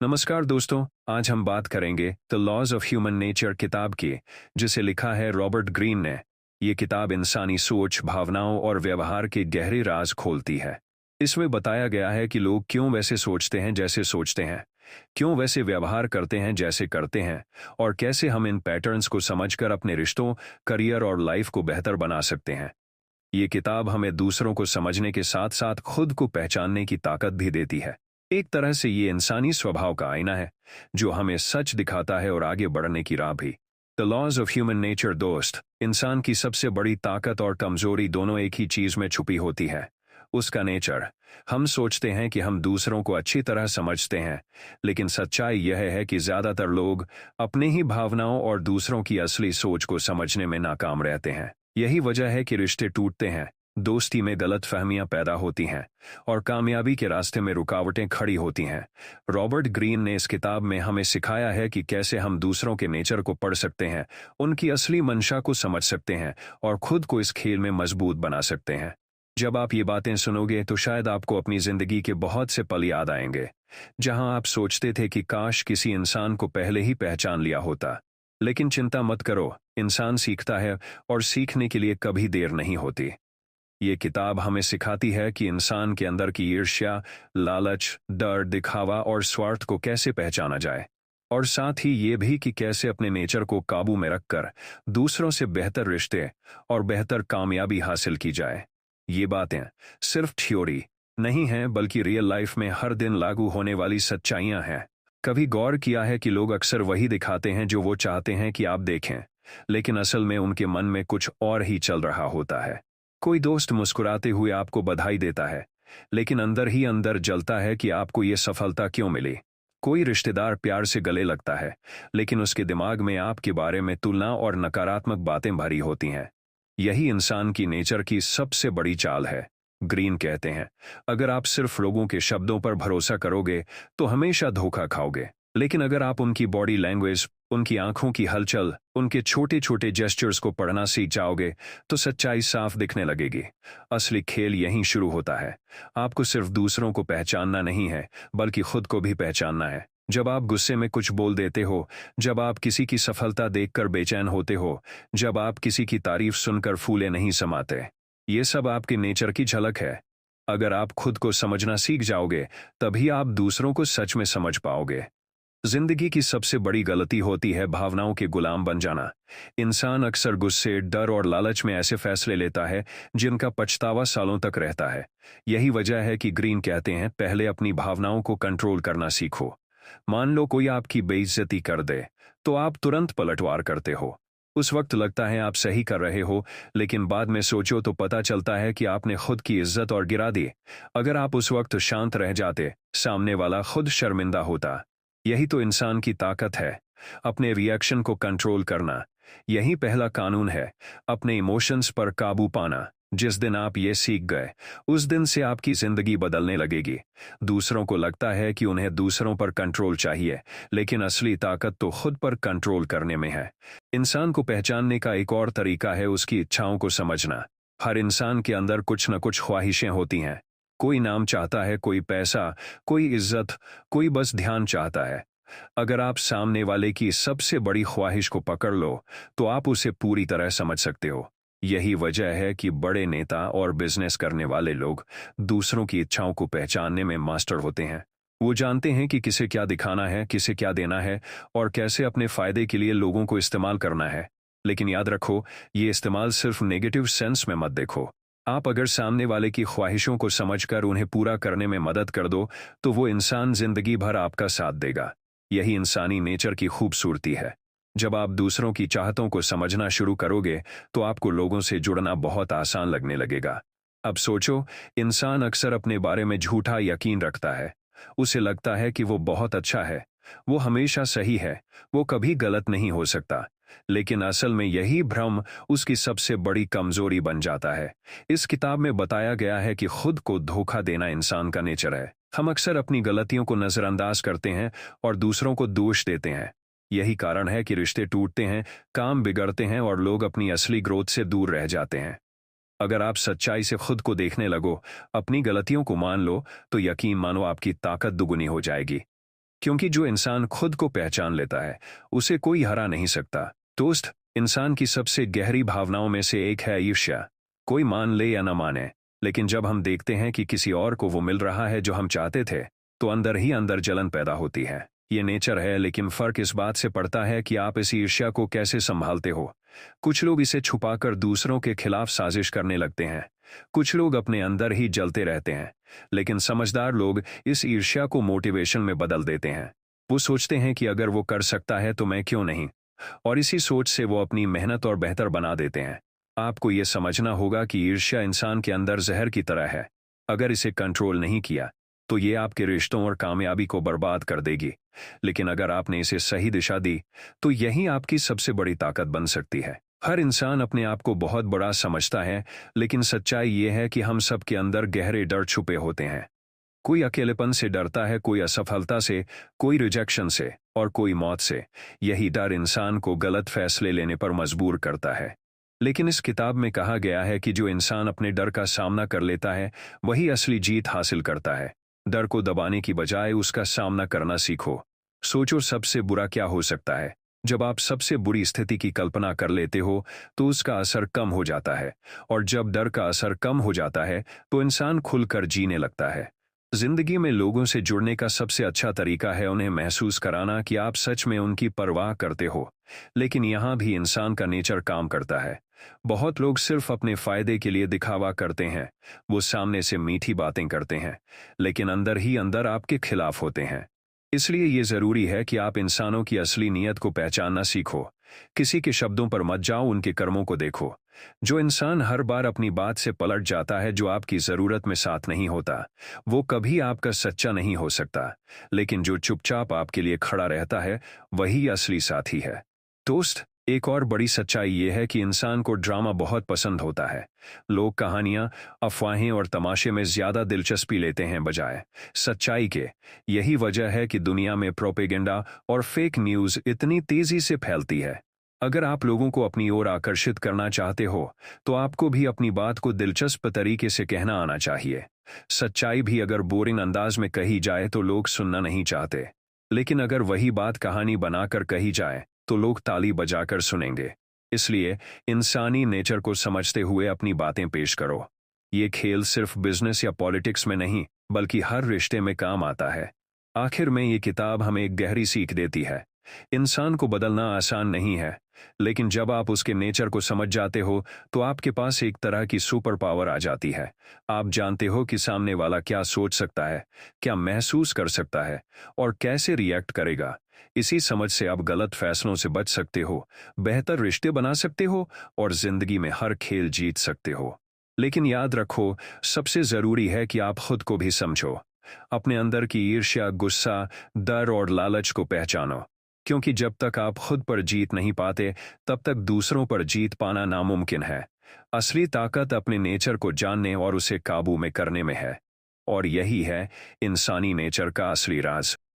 नमस्कार दोस्तों, आज हम बात करेंगे the laws of human nature किताब की, जिसे लिखा है रॉबर्ट ग्रीन ने। ये किताब इंसानी सोच, भावनाओं और व्यवहार के गहरे राज खोलती है। इसमें बताया गया है कि लोग क्यों वैसे सोचते हैं जैसे सोचते हैं, क्यों वैसे व्यवहार करते हैं जैसे करते हैं, और कैसे हम इन पैटर्न्स को समझकर अपने रिश्तों, करियर और लाइफ को बेहतर बना सकते हैं। ये किताब हमें दूसरों को समझने के साथ साथ खुद को पहचानने की ताकत भी देती है। एक तरह से ये इंसानी स्वभाव का आईना है, जो हमें सच दिखाता है और आगे बढ़ने की राह भी। The laws of human nature दोस्त, इंसान की सबसे बड़ी ताकत और कमजोरी दोनों एक ही चीज में छुपी होती है, उसका नेचर। हम सोचते हैं कि हम दूसरों को अच्छी तरह समझते हैं, लेकिन सच्चाई यह है कि ज्यादातर लोग अपने ही भावनाओं और दूसरों की असली सोच को समझने में नाकाम रहते हैं। यही वजह है कि रिश्ते टूटते हैं, दोस्ती में गलतफहमियां पैदा होती हैं और कामयाबी के रास्ते में रुकावटें खड़ी होती हैं। रॉबर्ट ग्रीन ने इस किताब में हमें सिखाया है कि कैसे हम दूसरों के नेचर को पढ़ सकते हैं, उनकी असली मंशा को समझ सकते हैं और खुद को इस खेल में मजबूत बना सकते हैं। जब आप ये बातें सुनोगे तो शायद आपको अपनी जिंदगी के बहुत से पल याद आएंगे, जहां आप सोचते थे कि काश किसी इंसान को पहले ही पहचान लिया होता। लेकिन चिंता मत करो, इंसान सीखता है और सीखने के लिए कभी देर नहीं होती। ये किताब हमें सिखाती है कि इंसान के अंदर की ईर्ष्या, लालच, डर, दिखावा और स्वार्थ को कैसे पहचाना जाए, और साथ ही ये भी कि कैसे अपने नेचर को काबू में रखकर दूसरों से बेहतर रिश्ते और बेहतर कामयाबी हासिल की जाए। ये बातें सिर्फ थ्योरी नहीं हैं, बल्कि रियल लाइफ में हर दिन लागू होने वाली सच्चाइयां हैं। कभी गौर किया है कि लोग अक्सर वही दिखाते हैं जो वो चाहते हैं कि आप देखें, लेकिन असल में उनके मन में कुछ और ही चल रहा होता है। कोई दोस्त मुस्कुराते हुए आपको बधाई देता है, लेकिन अंदर ही अंदर जलता है कि आपको ये सफलता क्यों मिली। कोई रिश्तेदार प्यार से गले लगता है, लेकिन उसके दिमाग में आपके बारे में तुलना और नकारात्मक बातें भरी होती हैं। यही इंसान की नेचर की सबसे बड़ी चाल है। ग्रीन कहते हैं, अगर आप सिर्फ लोगों के शब्दों पर भरोसा करोगे तो हमेशा धोखा खाओगे, लेकिन अगर आप उनकी बॉडी लैंग्वेज, उनकी आंखों की हलचल, उनके छोटे छोटे जेस्चर्स को पढ़ना सीख जाओगे तो सच्चाई साफ दिखने लगेगी। असली खेल यहीं शुरू होता है। आपको सिर्फ दूसरों को पहचानना नहीं है, बल्कि खुद को भी पहचानना है। जब आप गुस्से में कुछ बोल देते हो, जब आप किसी की सफलता देखकर बेचैन होते हो, जब आप किसी की तारीफ सुनकर फूले नहीं समाते, ये सब आपके नेचर की झलक है। अगर आप खुद को समझना सीख जाओगे, तभी आप दूसरों को सच में समझ पाओगे। जिंदगी की सबसे बड़ी गलती होती है भावनाओं के गुलाम बन जाना। इंसान अक्सर गुस्से, डर और लालच में ऐसे फैसले लेता है जिनका पछतावा सालों तक रहता है। यही वजह है कि ग्रीन कहते हैं, पहले अपनी भावनाओं को कंट्रोल करना सीखो। मान लो कोई आपकी बेइज्जती कर दे, तो आप तुरंत पलटवार करते हो। उस वक्त लगता है आप सही कर रहे हो, लेकिन बाद में सोचो तो पता चलता है कि आपने खुद की इज्जत और गिरा दी। अगर आप उस वक्त शांत रह जाते, सामने वाला खुद शर्मिंदा होता। यही तो इंसान की ताकत है, अपने रिएक्शन को कंट्रोल करना। यही पहला कानून है, अपने इमोशंस पर काबू पाना। जिस दिन आप ये सीख गए, उस दिन से आपकी जिंदगी बदलने लगेगी। दूसरों को लगता है कि उन्हें दूसरों पर कंट्रोल चाहिए, लेकिन असली ताकत तो खुद पर कंट्रोल करने में है। इंसान को पहचानने का एक और तरीका है उसकी इच्छाओं को समझना। हर इंसान के अंदर कुछ न कुछ ख्वाहिशें होती हैं। कोई नाम चाहता है, कोई पैसा, कोई इज्जत, कोई बस ध्यान चाहता है। अगर आप सामने वाले की सबसे बड़ी ख्वाहिश को पकड़ लो, तो आप उसे पूरी तरह समझ सकते हो। यही वजह है कि बड़े नेता और बिजनेस करने वाले लोग दूसरों की इच्छाओं को पहचानने में मास्टर होते हैं। वो जानते हैं कि किसे क्या दिखाना है, किसे क्या देना है, और कैसे अपने फायदे के लिए लोगों को इस्तेमाल करना है। लेकिन याद रखो, ये इस्तेमाल सिर्फ नेगेटिव सेंस में मत देखो। आप अगर सामने वाले की ख्वाहिशों को समझकर उन्हें पूरा करने में मदद कर दो, तो वो इंसान जिंदगी भर आपका साथ देगा। यही इंसानी नेचर की खूबसूरती है। जब आप दूसरों की चाहतों को समझना शुरू करोगे, तो आपको लोगों से जुड़ना बहुत आसान लगने लगेगा। अब सोचो, इंसान अक्सर अपने बारे में झूठा यकीन रखता है। उसे लगता है कि वो बहुत अच्छा है, वो हमेशा सही है, वो कभी गलत नहीं हो सकता। लेकिन असल में यही भ्रम उसकी सबसे बड़ी कमजोरी बन जाता है। इस किताब में बताया गया है कि खुद को धोखा देना इंसान का नेचर है। हम अक्सर अपनी गलतियों को नजरअंदाज करते हैं और दूसरों को दोष देते हैं। यही कारण है कि रिश्ते टूटते हैं, काम बिगड़ते हैं और लोग अपनी असली ग्रोथ से दूर रह जाते हैं। अगर आप सच्चाई से खुद को देखने लगो, अपनी गलतियों को मान लो, तो यकीन मानो आपकी ताकत दुगुनी हो जाएगी। क्योंकि जो इंसान खुद को पहचान लेता है उसे कोई हरा नहीं सकता। दोस्त, इंसान की सबसे गहरी भावनाओं में से एक है ईर्ष्या। कोई मान ले या न माने, लेकिन जब हम देखते हैं कि किसी और को वो मिल रहा है जो हम चाहते थे, तो अंदर ही अंदर जलन पैदा होती है। ये नेचर है, लेकिन फर्क इस बात से पड़ता है कि आप इस ईर्ष्या को कैसे संभालते हो। कुछ लोग इसे छुपाकर दूसरों के खिलाफ साजिश करने लगते हैं, कुछ लोग अपने अंदर ही जलते रहते हैं, लेकिन समझदार लोग इस ईर्ष्या को मोटिवेशन में बदल देते हैं। वो सोचते हैं कि अगर वो कर सकता है तो मैं क्यों नहीं, और इसी सोच से वो अपनी मेहनत और बेहतर बना देते हैं। आपको ये समझना होगा कि ईर्ष्या इंसान के अंदर जहर की तरह है। अगर इसे कंट्रोल नहीं किया तो ये आपके रिश्तों और कामयाबी को बर्बाद कर देगी, लेकिन अगर आपने इसे सही दिशा दी तो यही आपकी सबसे बड़ी ताकत बन सकती है। हर इंसान अपने आप को बहुत बड़ा समझता है, लेकिन सच्चाई ये है कि हम सब के अंदर गहरे डर छुपे होते हैं। कोई अकेलेपन से डरता है, कोई असफलता से, कोई रिजेक्शन से और कोई मौत से। यही डर इंसान को गलत फैसले लेने पर मजबूर करता है। लेकिन इस किताब में कहा गया है कि जो इंसान अपने डर का सामना कर लेता है वही असली जीत हासिल करता है। डर को दबाने की बजाय उसका सामना करना सीखो। सोचो, सबसे बुरा क्या हो सकता है। जब आप सबसे बुरी स्थिति की कल्पना कर लेते हो तो उसका असर कम हो जाता है, और जब डर का असर कम हो जाता है तो इंसान खुलकर जीने लगता है। जिंदगी में लोगों से जुड़ने का सबसे अच्छा तरीका है उन्हें महसूस कराना कि आप सच में उनकी परवाह करते हो। लेकिन यहाँ भी इंसान का नेचर काम करता है। बहुत लोग सिर्फ अपने फायदे के लिए दिखावा करते हैं। वो सामने से मीठी बातें करते हैं, लेकिन अंदर ही अंदर आपके खिलाफ होते हैं। इसलिए ये जरूरी है कि आप इंसानों की असली नीयत को पहचानना सीखो। किसी के शब्दों पर मत जाओ, उनके कर्मों को देखो। जो इंसान हर बार अपनी बात से पलट जाता है, जो आपकी जरूरत में साथ नहीं होता, वो कभी आपका सच्चा नहीं हो सकता। लेकिन जो चुपचाप आपके लिए खड़ा रहता है वही असली साथी है। दोस्त, एक और बड़ी सच्चाई ये है कि इंसान को ड्रामा बहुत पसंद होता है। लोग कहानियां, अफवाहें और तमाशे में ज्यादा दिलचस्पी लेते हैं बजाय सच्चाई के। यही वजह है कि दुनिया में प्रोपेगेंडा और फेक न्यूज़ इतनी तेजी से फैलती है। अगर आप लोगों को अपनी ओर आकर्षित करना चाहते हो तो आपको भी अपनी बात को दिलचस्प तरीके से कहना आना चाहिए। सच्चाई भी अगर बोरिंग अंदाज में कही जाए तो लोग सुनना नहीं चाहते, लेकिन अगर वही बात कहानी बनाकर कही जाए तो लोग ताली बजाकर सुनेंगे। इसलिए इंसानी नेचर को समझते हुए अपनी बातें पेश करो। ये खेल सिर्फ बिजनेस या पॉलिटिक्स में नहीं, बल्कि हर रिश्ते में काम आता है। आखिर में ये किताब हमें एक गहरी सीख देती है। इंसान को बदलना आसान नहीं है, लेकिन जब आप उसके नेचर को समझ जाते हो तो आपके पास एक तरह की सुपर पावर आ जाती है। आप जानते हो कि सामने वाला क्या सोच सकता है, क्या महसूस कर सकता है और कैसे रिएक्ट करेगा। इसी समझ से आप गलत फैसलों से बच सकते हो, बेहतर रिश्ते बना सकते हो और जिंदगी में हर खेल जीत सकते हो। लेकिन याद रखो, सबसे जरूरी है कि आप खुद को भी समझो। अपने अंदर की ईर्ष्या, गुस्सा, डर और लालच को पहचानो, क्योंकि जब तक आप खुद पर जीत नहीं पाते तब तक दूसरों पर जीत पाना नामुमकिन है। असली ताकत अपने नेचर को जानने और उसे काबू में करने में है, और यही है इंसानी नेचर का असली राज।